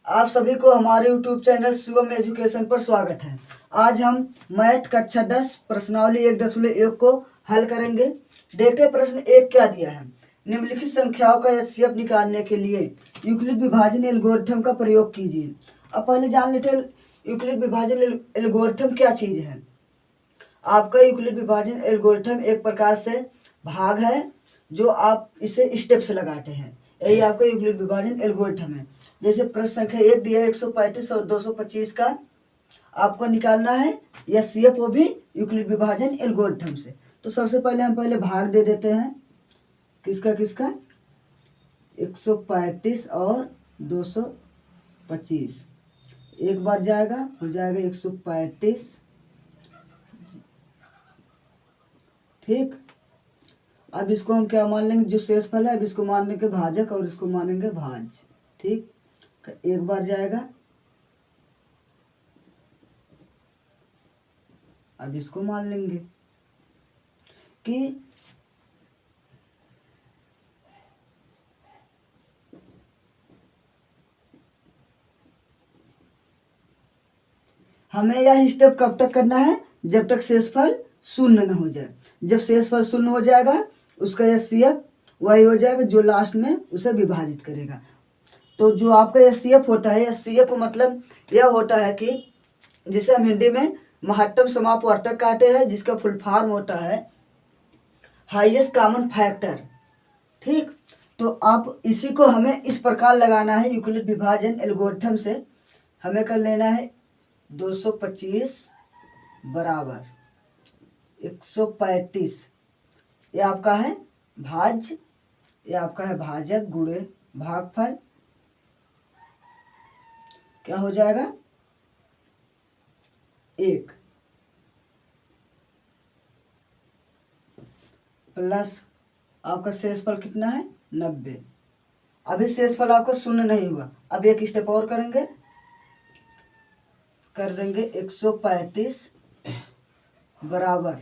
आप सभी को हमारे YouTube चैनल शिवम एजुकेशन पर स्वागत है। आज हम मैथ कक्षा 10 प्रश्नावली 1.1 को हल करेंगे। देखते प्रश्न 1 क्या दिया है। निम्नलिखित संख्याओं का एचसीएफ निकालने के लिए यूक्लिड विभाजन एल्गोरिथम का प्रयोग कीजिए। अब पहले जान लेते हैं यूक्लिड विभाजन एल्गोरिथम क्या चीज है। आपका यूक्लिड विभाजन एल्गोरिथम एक प्रकार से भाग है जो आप इसे स्टेप से लगाते हैं। यही आपका यूक्लिड विभाजन एल्गोरिथम है। जैसे प्रश्न संख्या 1 दिया है 135 और 225 का आपको निकालना है या सीएफ वो भी यूक्लिड विभाजन एल्गोरिथम से। तो सबसे पहले हम भाग दे देते हैं किसका 135 और 225 एक बार जाएगा हो जाएगा 135। ठीक, अब इसको हम क्या मान लेंगे, जो शेषफल है अब इसको मान लेंगे भाजक और इसको मानेंगे भाज्य। ठीक, एक बार जाएगा, अब इसको मान लेंगे कि हमें यह स्टेप कब तक करना है, जब तक शेषफल शून्य न हो जाए। जब शेषफल शून्य हो जाएगा उसका एचसीएफ वही हो जाएगा जो लास्ट में उसे विभाजित करेगा। तो जो आपका एचसीएफ होता है, एचसीएफ मतलब यह होता है कि जिसे हम हिंदी में महत्तम समापवर्तक कहते हैं, जिसका फुल फॉर्म होता है हाईएस्ट कॉमन फैक्टर। ठीक, तो आप इसी को हमें इस प्रकार लगाना है यूक्लिड विभाजन एल्गोरिथम से। हमें कर लेना है 225 बराबर 135, ये आपका है भाज्य, ये आपका है भाजक गुणे भागफल। क्या हो जाएगा 1 प्लस आपका शेषफल कितना है 90। अभी शेषफल आपका शून्य नहीं हुआ, अब एक स्टेप और करेंगे, कर देंगे 135 बराबर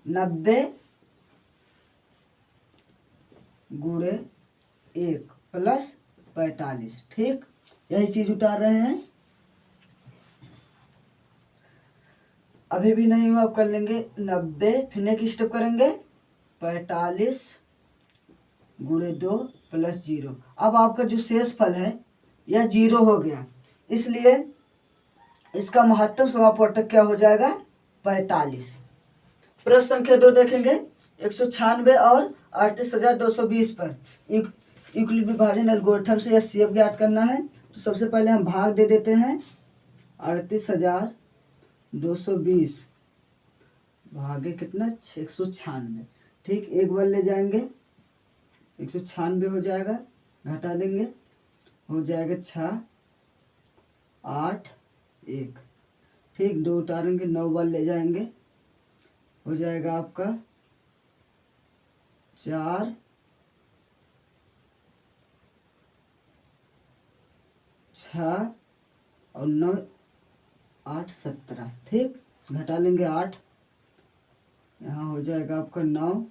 90 गुणे 1 प्लस 45। ठीक, यही चीज उतार रहे हैं। अभी भी नहीं हुआ, अब कर लेंगे 90, फिर एक स्टेप करेंगे 45 गुणे 2 प्लस 0। अब आपका जो शेषफल है यह 0 हो गया, इसलिए इसका महत्तम समापवर्तक क्या हो जाएगा 45। प्रश्न संख्या 2 देखेंगे 196 और 38,220 पर यूक्लिड विभाजन एल्गोरिथम से एचसीएफ ज्ञात करना है। तो सबसे पहले हम भाग दे देते हैं 38,220 भागे कितना 196। ठीक, एक बार ले जाएंगे 196 हो जाएगा, घटा देंगे हो जाएगा 6 8 1। ठीक, 2 उतारेंगे 9 बार ले जाएंगे हो जाएगा आपका 4 6 और 9 8 17। ठीक, घटा लेंगे 8, यहाँ हो जाएगा आपका 9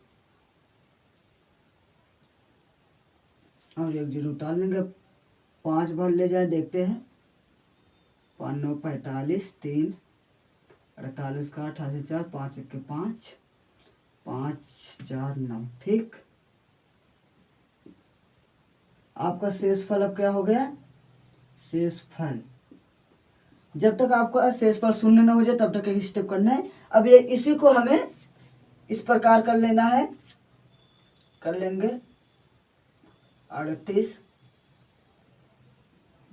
और 1 0 उतार लेंगे। 5 बार ले जाए देखते हैं, 5 9 45 3 48 का 88 4 5 1 5 5 4 9। ठीक, आपका शेषफल अब क्या हो गया, शेषफल जब तक आपका शेषफल शून्य न हो जाए तब तक एक स्टेप करना है। अब ये इसी को हमें इस प्रकार कर लेना है, कर लेंगे 38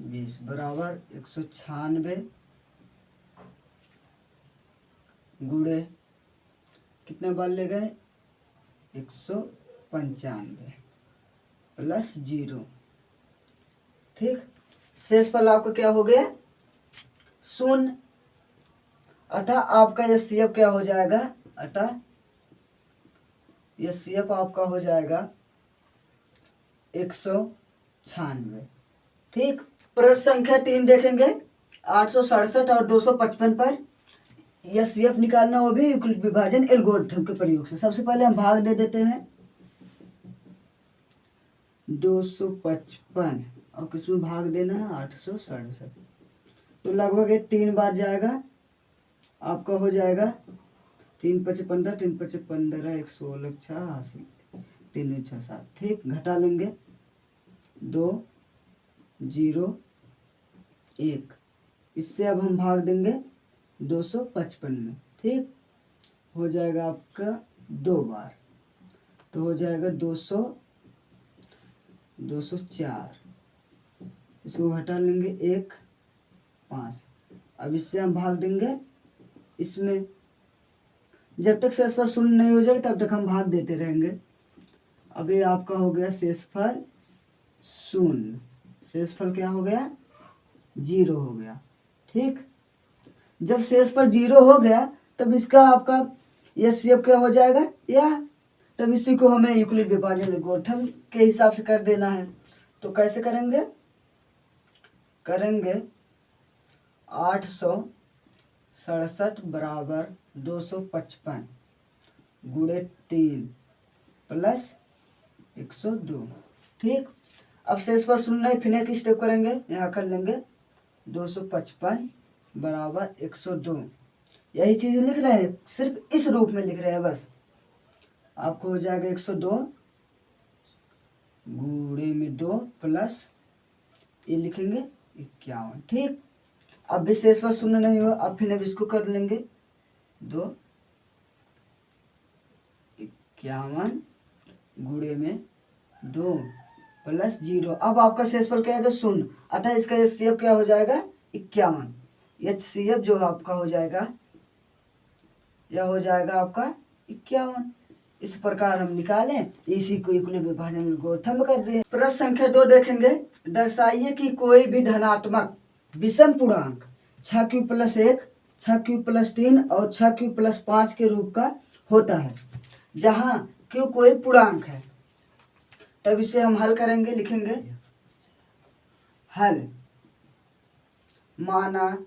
20 बराबर 196 गुणे कितने बार ले गए 195 प्लस 0। ठीक, शेषफल आपका क्या हो गया शून्य, अतः आपका एचसीएफ क्या हो जाएगा, अतः एचसीएफ आपका हो जाएगा 196। ठीक, प्रश्न संख्या 3 देखेंगे 867 और 255 पर एचसीएफ निकालना, वो भी यूक्लिड विभाजन एल्गोरिथम के प्रयोग से। सबसे पहले हम भाग दे देते हैं 255 और किसमें भाग देना है 867। तो लगभग ये 3 बार जाएगा, आपका हो जाएगा 3 5 15, 3 5 15, 116 86, 3 6 7। ठीक, घटा लेंगे 2 0 1, इससे अब हम भाग देंगे 255 में। ठीक, हो जाएगा आपका 2 बार, तो हो जाएगा 204। इसको हटा लेंगे 1 5। अब इससे हम भाग देंगे इसमें, जब तक शेषफल शून्य नहीं हो जाएगा तब तक हम भाग देते रहेंगे। अब ये आपका हो गया शेषफल शून्य, शेषफल क्या हो गया 0 हो गया। ठीक, जब शेषफल 0 हो गया तब इसका आपका एचसीएफ क्या हो जाएगा या, तब इसी को हमें यूक्लिड विभाजन एल्गोरिथम के हिसाब से कर देना है। तो कैसे करेंगे, करेंगे 867 बराबर 255 गुणे 3 प्लस 102। ठीक, अब शेषफल शून्य नहीं, फिर एक स्टेप करेंगे, यहाँ कर लेंगे 255 बराबर 102। यही चीज़ लिख रहे हैं, सिर्फ इस रूप में लिख रहे हैं बस। आपको हो जाएगा 102 गुणे में 2 प्लस ये लिखेंगे 51। ठीक, अब भी शेषफल शून्य नहीं हुआ, अब फिर इसको कर लेंगे 2 51 गुणे में 2 प्लस 0। अब आपका शेषफल क्या है शून्य, अतः इसका एचसीएफ क्या हो जाएगा 51। एचसीएफ जो आपका हो जाएगा यह हो जाएगा आपका 51। इस प्रकार हम निकालें, इसी को यूक्लिड विभाजन एल्गोरिथम कर दें। प्रश्न संख्या 2 देखेंगे, दर्शाइए कि कोई भी धनात्मक विषम पूर्णांक 6q+1, 6q+3 और 6q+5 के रूप का होता है, जहां q कोई पूर्णांक है। तब इसे हम हल करेंगे, लिखेंगे हल, माना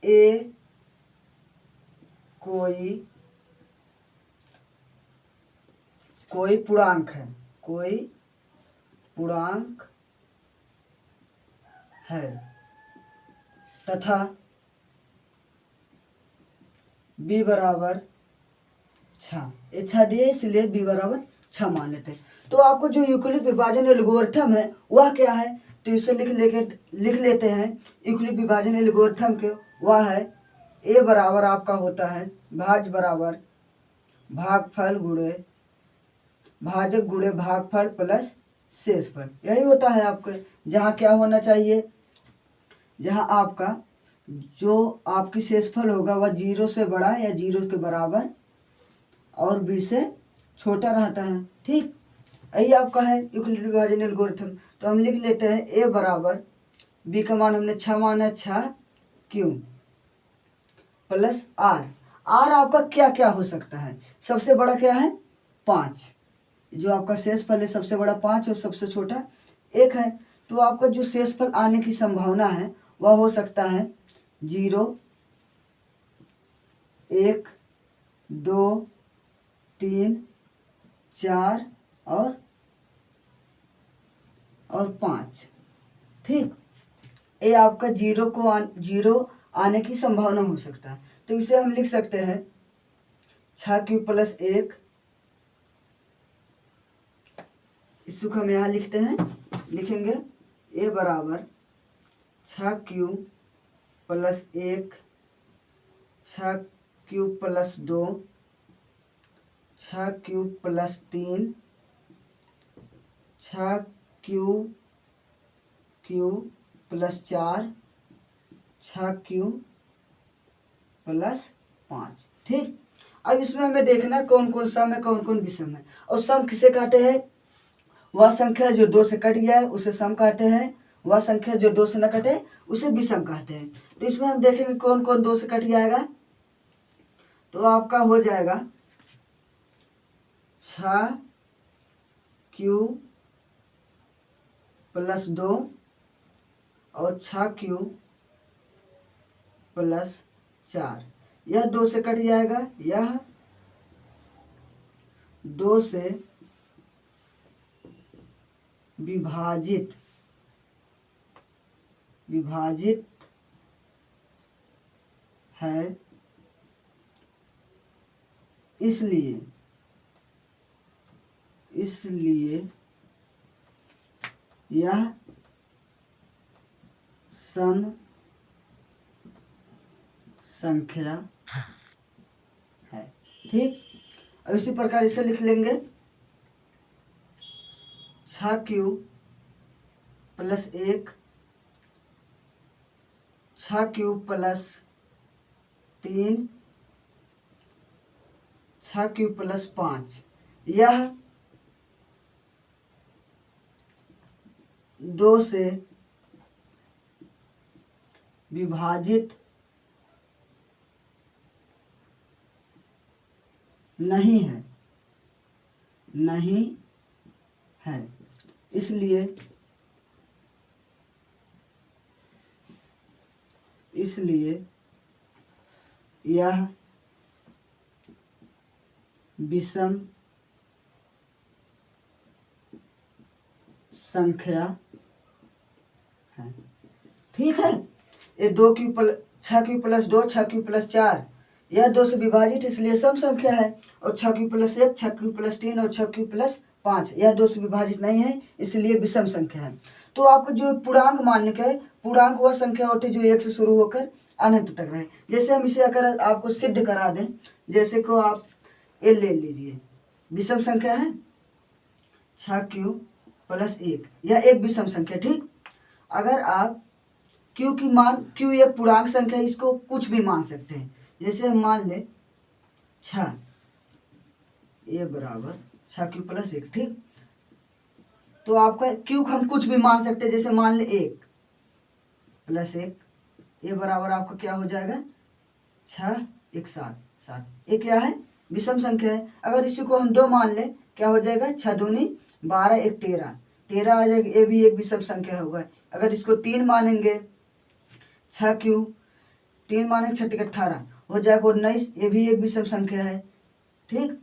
ए कोई पूर्णांक है, कोई पूर्णांक है तथा b बराबर 6। ये 6 दिए इसलिए b बराबर 6 मान लेते हैं। तो आपको जो यूक्लिड विभाजन एल्गोरिथम है वह क्या है, तो इसे लिख लेते हैं। यूक्लिड विभाजन एल्गोरिथम के वह है a बराबर आपका होता है भाज्य बराबर भागफल गुणे भाजक गुणे भागफल प्लस शेषफल। यही होता है आपके, जहाँ क्या होना चाहिए, जहाँ आपका जो आपकी शेषफल होगा वह 0 से बड़ा या 0 के बराबर और b से छोटा रहता है। ठीक, यही आपका है यूक्लिड विभाजन एल्गोरिथम। तो हम लिख लेते हैं a बराबर b का मान हमने 6 माना, 6q प्लस r। r आपका क्या क्या हो सकता है, सबसे बड़ा क्या है 5, जो आपका शेषफल है सबसे बड़ा 5 और सबसे छोटा 1 है। तो आपका जो शेषफल आने की संभावना है वह हो सकता है 0 1 2 3 4 और 5। ठीक, ये आपका 0 आने की संभावना हो सकता है। तो इसे हम लिख सकते हैं 6q+1, इसको हम यहाँ लिखते हैं, लिखेंगे a बराबर 6q+1, 6q+2, 6q+3, 6q+4, 6q+5। ठीक, अब इसमें हमें देखना है कौन कौन सम है कौन कौन विषम है। और सम किसे कहते हैं, वह संख्या जो 2 से कट जाए उसे सम कहते हैं, वह संख्या जो 2 से न कटे उसे विषम कहते हैं। तो इसमें हम देखेंगे कौन कौन 2 से कट जाएगा। तो आपका हो जाएगा 6q+2 और 6q+4, यह 2 से कट जाएगा, यह 2 से विभाजित है, इसलिए यह सम संख्या है। ठीक, अब इसी प्रकार इसे लिख लेंगे 6q plus 1, 6q plus 3, 6q plus 5, यह 2 से विभाजित नहीं है, इसलिए यह विषम संख्या है। ठीक है, ये 6q प्लस 2, 6q प्लस 4, यह 2 से विभाजित इसलिए सम संख्या है। और 6q प्लस 1, 6q प्लस 3 और 6q प्लस 5, यह 2 से विभाजित नहीं है, इसलिए विषम संख्या है। तो आपको जो पूर्णांक मानने का है, पूर्णांक वह संख्या होती है जो 1 से शुरू होकर अनंत तक रहे। जैसे हम इसे अगर आपको सिद्ध करा दें, जैसे को आप ये ले लीजिए, विषम संख्या है 6q प्लस 1, यह एक विषम संख्या। ठीक, अगर आप q की मान, q एक पूर्णांक संख्या है, इसको कुछ भी मान सकते हैं। जैसे हम मान ले 6, ये बराबर 6q प्लस 1। ठीक, तो आपका q हम कुछ भी मान सकते हैं। जैसे मान ले 1 प्लस 1, ये बराबर आपका क्या हो जाएगा 6, 1 7, 7, ये क्या है विषम संख्या है। अगर इसी को हम 2 मान ले, क्या हो जाएगा 6 दूनी 12, 1 13, 13 आ जाएगा, ये भी एक विषम संख्या होगा। अगर इसको 3 मानेंगे, 6q 3 मानेंगे 6 3 18 हो जाएगा 19, ये भी एक विषम संख्या है। ठीक,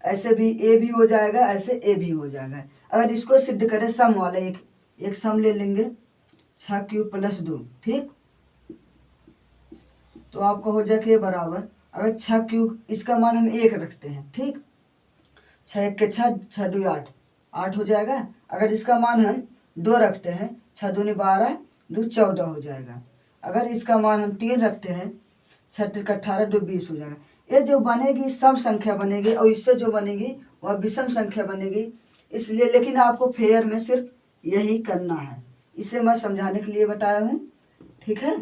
ऐसे भी ए भी हो जाएगा, ऐसे ए भी हो जाएगा। अगर इसको सिद्ध करें सम वाला, एक सम ले लेंगे 6q प्लस 2। ठीक, तो आपको हो जाएगा बराबर, अगर 6q इसका मान हम 1 रखते हैं। ठीक, 6 1 के 6, 6 2 8, 8 हो जाएगा। अगर इसका मान हम 2 रखते हैं, 6 दूनी 12, 2 14 हो जाएगा। अगर इसका मान हम 3 रखते हैं, 6 3 18, 2 20 हो जाएगा। ये जो बनेगी सम संख्या बनेगी, और इससे जो बनेगी वह विषम संख्या बनेगी। इसलिए लेकिन आपको फेयर में सिर्फ यही करना है, इसे मैं समझाने के लिए बताया हूँ। ठीक है,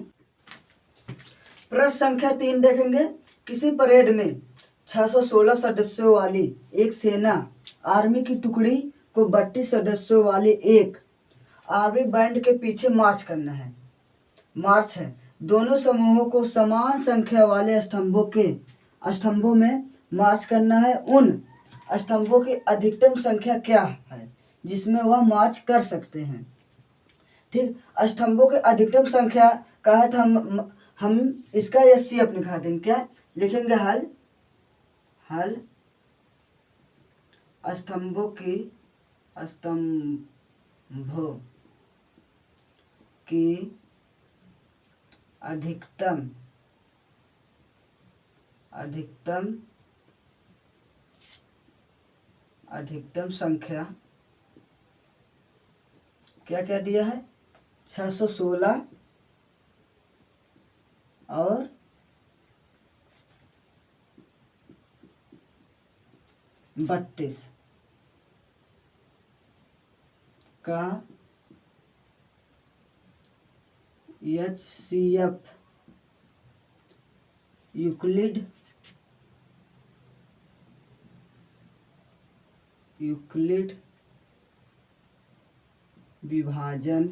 प्रश्न संख्या 3 देखेंगे। किसी परेड में 616 सदस्यों वाली एक सेना आर्मी की टुकड़ी को 32 सदस्यों वाले एक आर्मी बैंड के पीछे मार्च है। दोनों समूहों को समान संख्या वाले स्तंभों में मार्च करना है। उन स्तंभों की अधिकतम संख्या क्या है जिसमें वह मार्च कर सकते हैं। ठीक, स्तंभों की अधिकतम संख्या का है, तो हम इसका SC अपने खाते में क्या लिखेंगे, हल स्तंभों की अधिकतम संख्या क्या क्या दिया है, 616 और 32 का HCF यूक्लिड विभाजन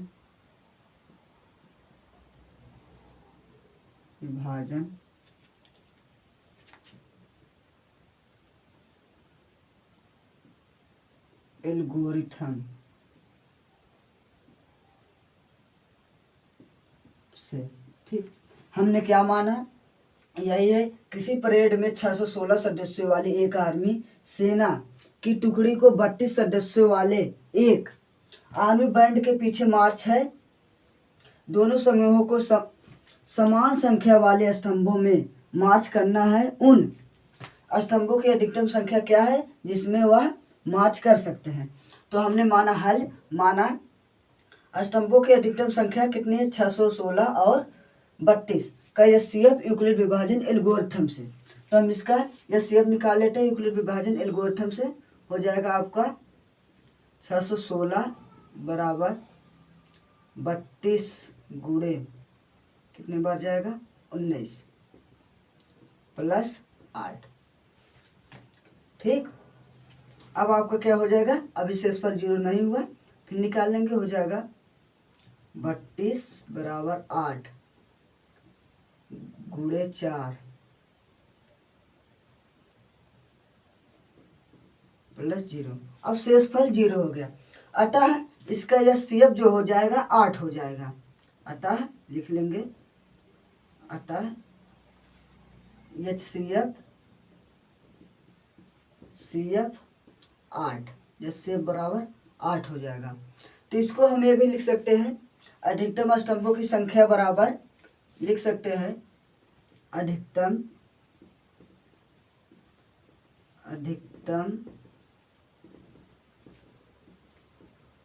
एल्गोरिथम से। ठीक, हमने क्या माना, यही है, किसी परेड में 616 सदस्यों वाली एक आर्मी सेना की टुकड़ी को 32 सदस्यों वाले एक आर्मी बैंड के पीछे मार्च है। दोनों समूहों को समान संख्या वाले स्तंभों में मार्च करना है। उन स्तंभों की अधिकतम संख्या क्या है जिसमें वह मार्च कर सकते हैं। तो हमने माना हल, माना स्तंभों की अधिकतम संख्या कितनी है, 616 और 32 का एचसीएफ यूक्लिड विभाजन एल्गोरिथम से। तो हम इसका एचसीएफ निकाल लेते हैं यूक्लिड विभाजन एल्गोरिथम से। हो जाएगा आपका 616 बराबर 32 गुणे कितने बार जाएगा, 19 प्लस 8। ठीक, अब आपका क्या हो जाएगा, अभी शेष पर 0 नहीं हुआ, फिर निकाल लेंगे। हो जाएगा 32 बराबर 8 गुणे 4 प्लस 0। अब शेषफल 0 हो गया, अतः इसका एचसीएफ जो हो जाएगा 8 हो जाएगा। अतः लिख लेंगे, अतः एचसीएफ 8, एचसीएफ बराबर 8 हो जाएगा। तो इसको हम ये भी लिख सकते हैं, अधिकतम स्तंभों की संख्या बराबर लिख सकते हैं अधिकतम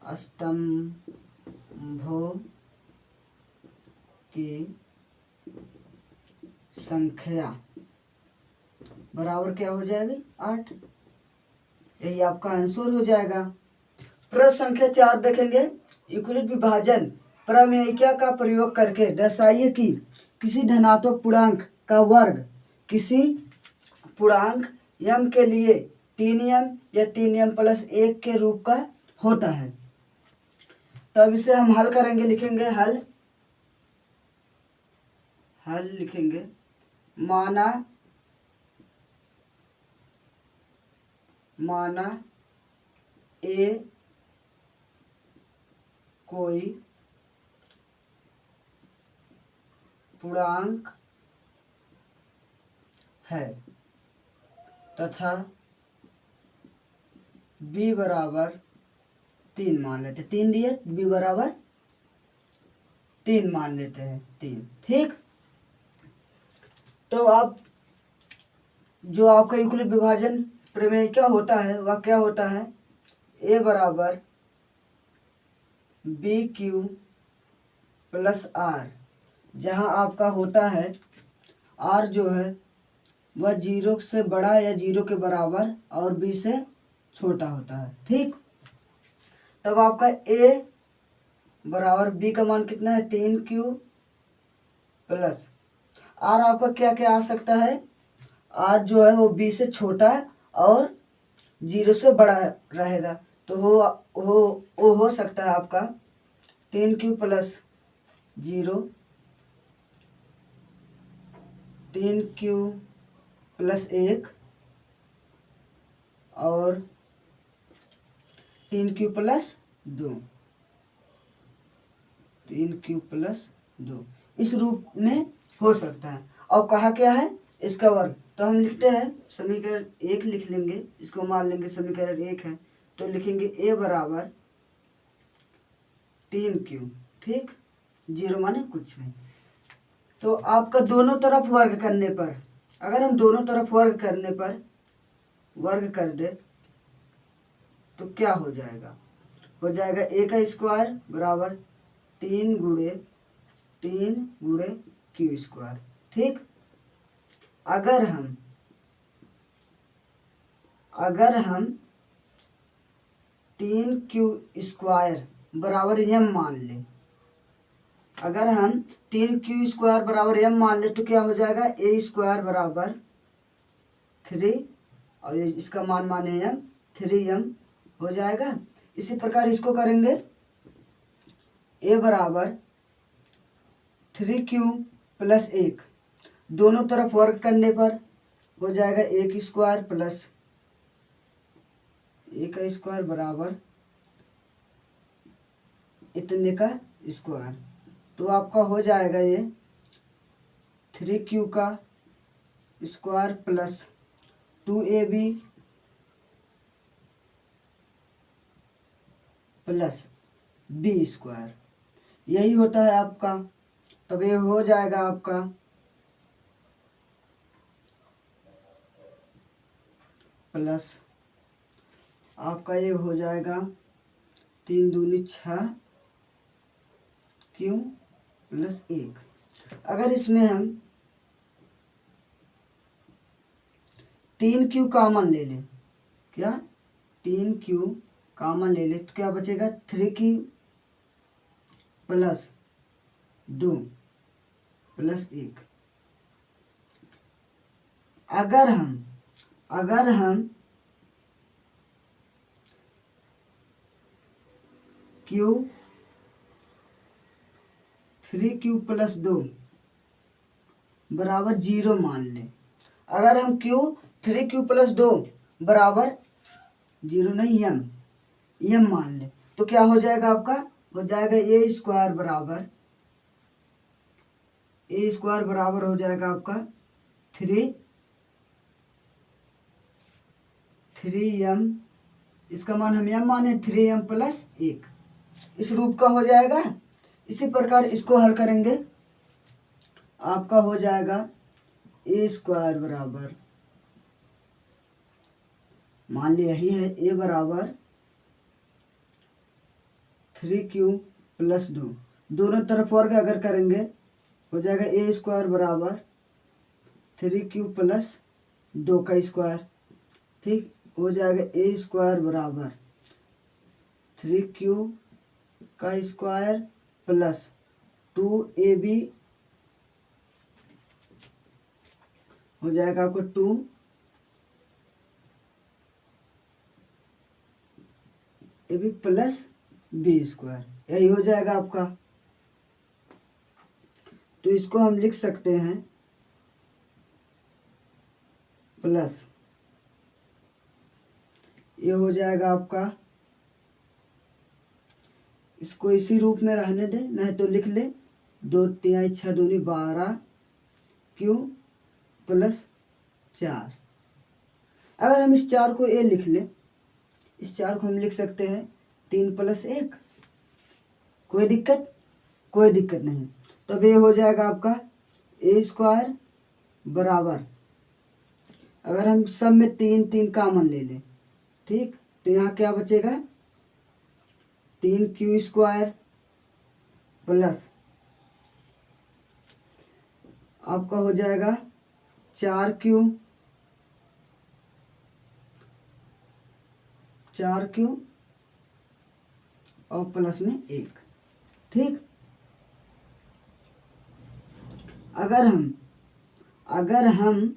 स्तंभों की संख्या बराबर क्या हो जाएगी, 8। यही आपका आंसर हो जाएगा। प्रश्न संख्या 4 देखेंगे। यूक्लिड विभाजन प्रमेयिका का प्रयोग करके दर्शाइए कि किसी धनात्मक पूर्णांक का वर्ग किसी पूर्णांक m के लिए 3m या 3m प्लस 1 के रूप का होता है। तो अब इसे हम हल करेंगे, लिखेंगे हल लिखेंगे, माना ए कोई पूर्णांक है तथा b बराबर 3 मान लेते हैं। 3 दिए, b बराबर 3 मान लेते हैं, 3। ठीक, तो आप जो आपका यूक्लिड विभाजन प्रमेय क्या होता है, वह क्या होता है, a बराबर बी क्यू प्लस आर, जहाँ आपका होता है r जो है वह 0 से बड़ा या 0 के बराबर और b से छोटा होता है। ठीक, तब आपका a बराबर b का मान कितना है, 3q प्लस r आपका क्या क्या आ सकता है, r जो है वो b से छोटा और 0 से बड़ा रहेगा। तो हो सकता है आपका 3q प्लस 0, 3q प्लस 1 और 3q प्लस 2, 3q प्लस 2 इस रूप में हो सकता है। और कहा क्या है, इसका वर्ग। तो हम लिखते हैं समीकरण 1 लिख लेंगे, इसको मान लेंगे समीकरण 1 है। तो लिखेंगे a बराबर 3q। ठीक, 0 माने कुछ नहीं। तो आपका दोनों तरफ वर्ग करने पर, अगर हम दोनों तरफ वर्ग करने पर वर्ग कर दे तो क्या हो जाएगा, हो जाएगा a का स्क्वायर बराबर 3 गुणे क्यू स्क्वायर। ठीक, अगर हम 3q स्क्वायर बराबर m मान लें, अगर हम 3q स्क्वायर बराबर m मान लें तो क्या हो जाएगा, a स्क्वायर बराबर 3 और इसका मान माने m, 3m हो जाएगा। इसी प्रकार इसको करेंगे, a बराबर 3q प्लस 1, दोनों तरफ वर्ग करने पर हो जाएगा a की स्क्वायर प्लस a का स्क्वायर बराबर इतने का स्क्वायर। तो आपका हो जाएगा ये 3q का square plus 2ab plus B square, यही होता है आपका। तब ये हो जाएगा आपका प्लस आपका ये हो जाएगा 3 दूनी 6 क्यू प्लस 1। अगर इसमें हम 3 क्यू कॉमन ले लें, क्या 3 क्यू कॉमन ले लें तो क्या बचेगा 3 क्यू प्लस 2 प्लस 1। अगर हम क्यू 3 क्यू प्लस 2 बराबर 0 मान लें, अगर हम क्यू 3 क्यू प्लस 2 बराबर 0 नहीं यम मान लें तो क्या हो जाएगा आपका, हो जाएगा ए स्क्वायर बराबर हो जाएगा आपका 3m, इसका मान हम यम माने 3m प्लस 1, इस रूप का हो जाएगा। इसी प्रकार इसको हल करेंगे, आपका हो जाएगा ए स्क्वायर बराबर, मान लिया यही है, ए बराबर 3q प्लस 2, दोनों तरफ वर्ग अगर करेंगे हो जाएगा ए स्क्वायर बराबर 3q प्लस 2 का स्क्वायर, ठीक, हो जाएगा ए स्क्वायर बराबर 3q का स्क्वायर प्लस 2ab हो जाएगा आपको 2ab प्लस बी स्क्वायर, यही हो जाएगा आपका। तो इसको हम लिख सकते हैं प्लस, ये हो जाएगा आपका, इसको इसी रूप में रहने दे, नहीं तो लिख ले 2 3 6 दूनी 12 क्यू प्लस 4। अगर हम इस 4 को ए लिख ले, इस 4 को हम लिख सकते हैं 3 प्लस 1, कोई दिक्कत नहीं। तब ये हो जाएगा आपका ए स्क्वायर बराबर, अगर हम सब में 3 कॉमन ले लें, ठीक, तो यहाँ क्या बचेगा 3q स्क्वायर प्लस आपका हो जाएगा 4q और प्लस में 1, ठीक। अगर हम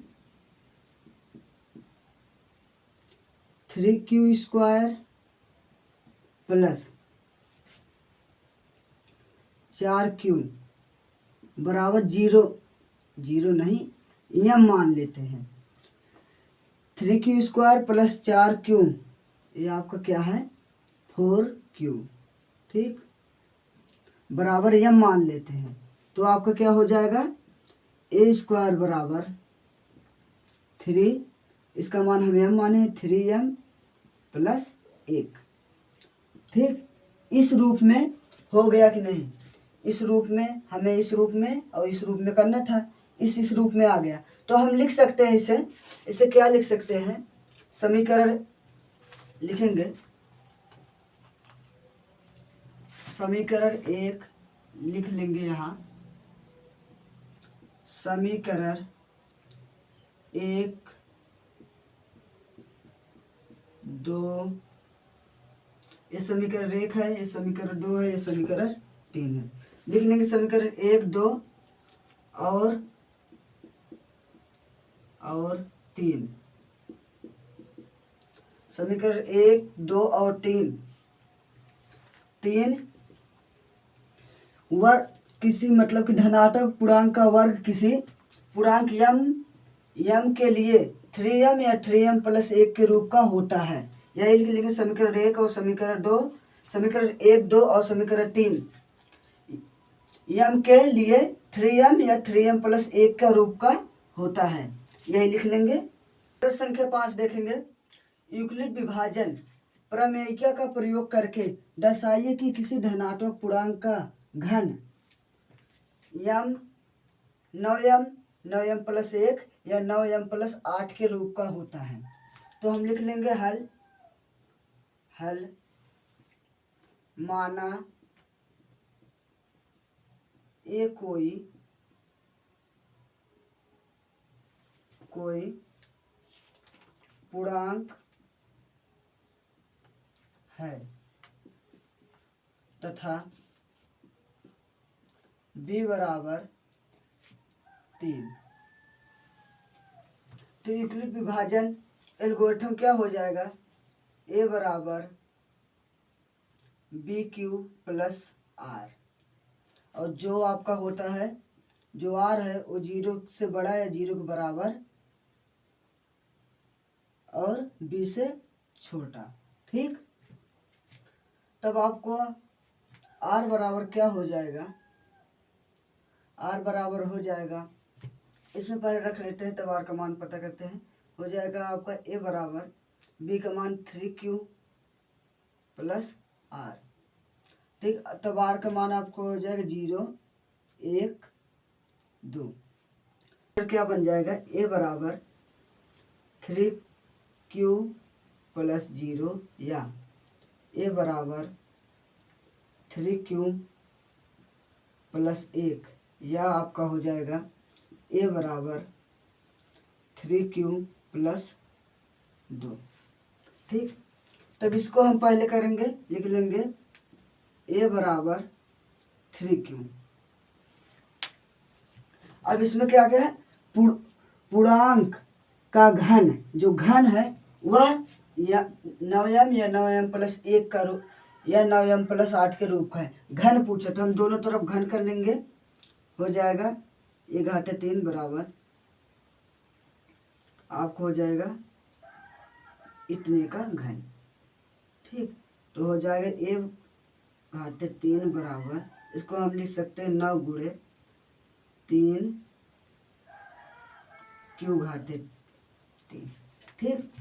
3q स्क्वायर प्लस 4q बराबर 0 नहीं यम मान लेते हैं, 3q स्क्वायर प्लस 4q ये आपका क्या है 4q, ठीक, बराबर यम मान लेते हैं तो आपका क्या हो जाएगा ए स्क्वायर बराबर 3, इसका मान हम यम माने 3m प्लस 1, ठीक। इस रूप में हो गया कि नहीं, इस रूप में हमें इस रूप में और इस रूप में करना था, इस रूप में आ गया तो हम लिख सकते हैं इसे क्या लिख सकते हैं, समीकरण लिखेंगे, समीकरण 1 लिख लेंगे यहाँ, समीकरण 1 2, ये समीकरण 1 है, ये समीकरण 2 है, ये समीकरण 3 है। लिख लेंगे समीकरण 1 2 और 3, समीकरण 1 2 और 3 वर्ग किसी मतलब कि धनात्मक पूर्णांक का वर्ग किसी पूर्णांक यम के लिए 3m या 3m प्लस 1 के रूप का होता है, यही लिख लेंगे समीकरण 1 और समीकरण 2, समीकरण 1 2 और समीकरण 3 यम के लिए 3m या 3m प्लस 1 का रूप का होता है, यही लिख लेंगे। प्रश्न संख्या 5 देखेंगे, यूक्लिड विभाजन प्रमेयिका का प्रयोग करके दर्शाइए कि किसी धनात्मक पूर्णांक का घन यम 9m 9m प्लस 1 या 9m प्लस 8 के रूप का होता है। तो हम लिख लेंगे हल माना ये कोई पूर्णांक है तथा b बराबर 3। तो यूक्लिड विभाजन एल्गोरिथम क्या हो जाएगा, a बराबर बी क्यू प्लस आर, और जो आपका होता है जो r है वो 0 से बड़ा या 0 के बराबर और b से छोटा। ठीक, तब आपको r बराबर क्या हो जाएगा, r बराबर हो जाएगा, इसमें पहले रख लेते हैं तब r का मान पता करते हैं। हो जाएगा आपका a बराबर b का मान 3q प्लस r। ठीक, तब r का मान आपको हो जाएगा 0 1 2। फिर क्या बन जाएगा, a बराबर 3q प्लस 0 या a बराबर 3q प्लस 1 या आपका हो जाएगा a बराबर 3q प्लस 2। ठीक, तब इसको हम पहले करेंगे, लिख लेंगे a बराबर 3q। अब इसमें क्या क्या है, पूर्णांक का घन, जो घन है वह या 9m या 9m प्लस 1 का रूप या 9m प्लस 8 के रूप का है। घन पूछे तो हम दोनों तरफ घन कर लेंगे, हो जाएगा ये घाटे 3 बराबर आपको हो जाएगा इतने का घन। ठीक, तो हो जाएगा a घाते 3 बराबर, इसको हम लिख सकते हैं 9 गुणे 3 क्यू घाते 3। ठीक,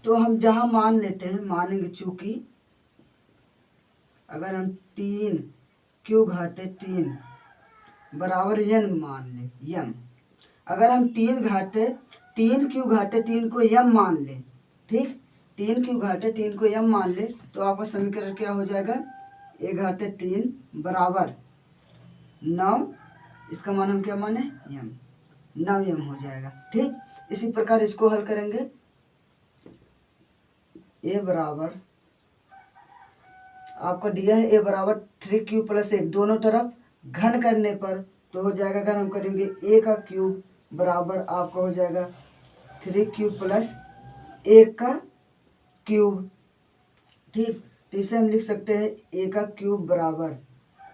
तो हम जहाँ मान लेते हैं, मानेंगे चूंकि अगर हम 3 क्यू घाते 3 बराबर यन मान ले, यम, अगर हम 3 क्यू घाते 3 को यम मान ले, ठीक, 3 क्यू घाते 3 को यम मान ले, तो आपका समीकरण क्या हो जाएगा, a घाते 3 बराबर 9, इसका मान हम क्या माने, यम, 9m हो जाएगा। ठीक, इसी प्रकार इसको हल करेंगे, a बराबर आपको दिया है a बराबर 3q प्लस 1, दोनों तरफ घन करने पर तो हो जाएगा, अगर हम करेंगे a का क्यूब बराबर आपका हो जाएगा 3q प्लस 1 का क्यूब। ठीक, तो इसे हम लिख सकते हैं a का क्यूब बराबर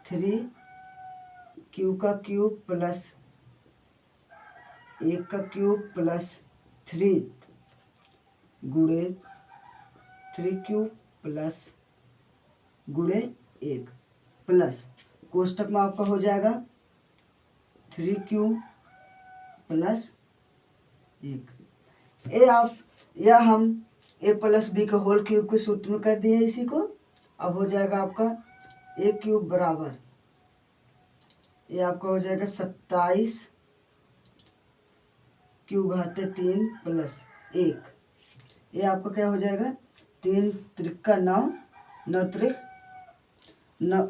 3q का क्यूब प्लस 1 का क्यूब प्लस 3 गुणे 3q प्लस गुणे 1 प्लस कोष्टक में आपका हो जाएगा 3q प्लस 1। या हम a प्लस बी का होल क्यूब के सूत्र में कर दिए इसी को। अब हो जाएगा आपका a क्यूब बराबर ये आपका हो जाएगा 27 क्यू घाते 3 प्लस 1, ये आपका क्या हो जाएगा 3 त्रिका 9, 9 त्रिक 9,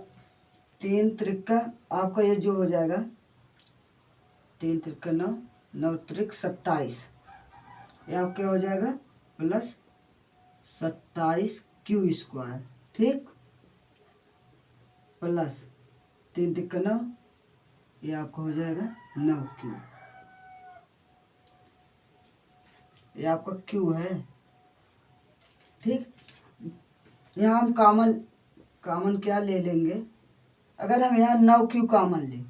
3 त्रिका आपका ये जो हो जाएगा 3 त्रिका 9, 9 त्रिक 27, ये आपका क्या हो जाएगा प्लस 27 क्यू स्क्वायर। ठीक, प्लस 3 त्रिका 9, ये आपको हो जाएगा 9 क्यू, ये आपका क्यू है। ठीक, यहाँ हम कामन क्या ले लेंगे, अगर हम यहाँ 9 क्यू कामन ले,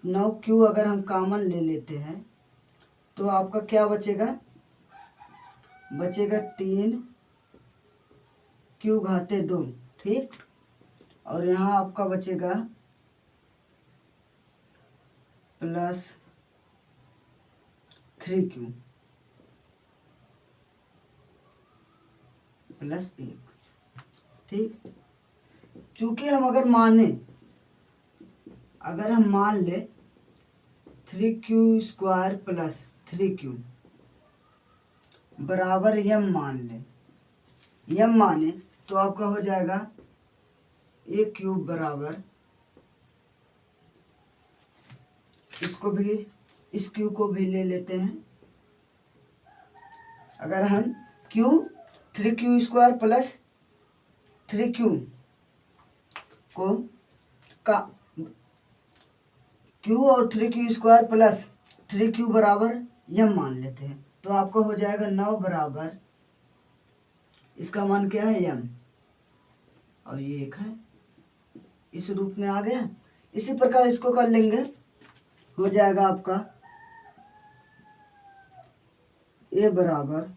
9 क्यू अगर हम कामन ले लेते हैं तो आपका क्या बचेगा, बचेगा 3 क्यू घाते 2। ठीक, और यहाँ आपका बचेगा प्लस 3q प्लस 1। ठीक। चूंकि हम अगर हम मान ले 3q² प्लस 3q बराबर यम माने तो आपका हो जाएगा a³ बराबर, इसको भी, इस क्यू को भी ले लेते हैं। अगर हम 3q² प्लस 3q को q और 3q² प्लस 3q बराबर यम मान लेते हैं तो आपको हो जाएगा 9 बराबर, इसका मान क्या है यम, और ये एक है, इस रूप में आ गया। इसी प्रकार इसको कर लेंगे, हो जाएगा आपका a बराबर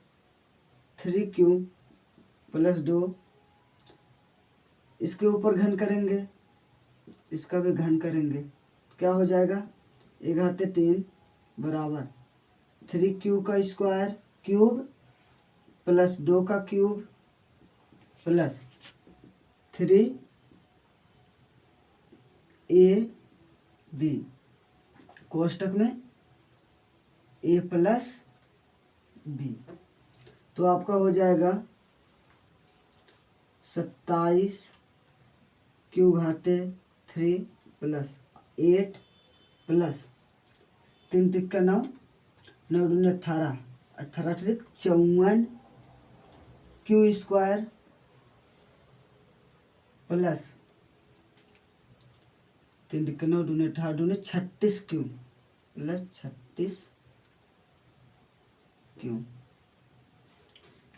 3q प्लस 2, इसके ऊपर घन करेंगे, इसका भी घन करेंगे, क्या हो जाएगा a³ बराबर 3q का स्क्वायर क्यूब प्लस 2 का क्यूब प्लस 3ab कोष्टक में a प्लस b, तो आपका हो जाएगा 27q³ प्लस 8 प्लस 3 तिक्का 9, 9 दूनी 18, 18 त्रिक 54 q² प्लस 3 तिक्का 9 दूनी 18 दूनी 36q प्लस 36q।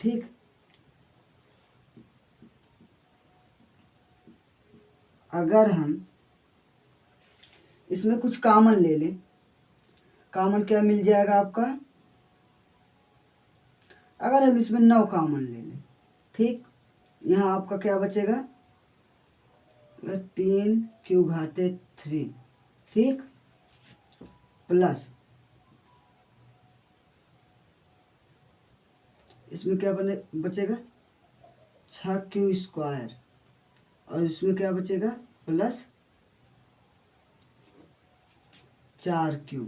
ठीक। अगर हम इसमें कुछ कॉमन ले लें, कॉमन क्या मिल जाएगा आपका, अगर हम इसमें 9 कॉमन ले लें, ठीक, यहाँ आपका क्या बचेगा 3q³, ठीक, प्लस इसमें क्या बचेगा 6q², और इसमें क्या बचेगा प्लस 4q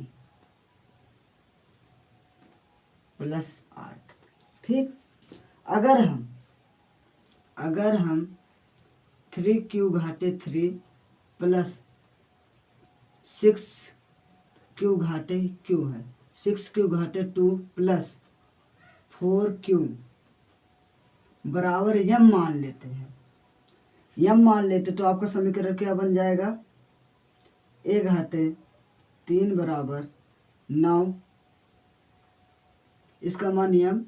प्लस 8। ठीक। अगर हम 3q³ प्लस 6q² है, 6q² प्लस 4q बराबर यम मान लेते हैं, यम मान लेते तो आपका समीकरण क्या बन जाएगा a³ बराबर 9, इसका मान यम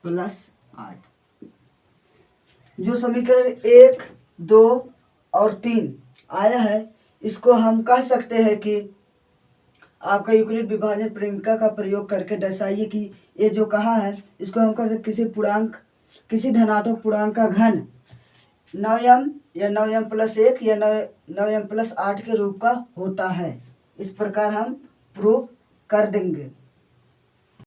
प्लस 8। जो समीकरण 1, 2 और 3 आया है, इसको हम कह सकते हैं कि आपका यूक्लिड विभाजन प्रेमिका का प्रयोग करके दर्शाइए कि ये जो कहा है इसको हम कह सकते किसी धनात्मक पूर्णांक का घन 9m या 9m+1 या 9m+8 के रूप का होता है। इस प्रकार हम प्रूव कर देंगे।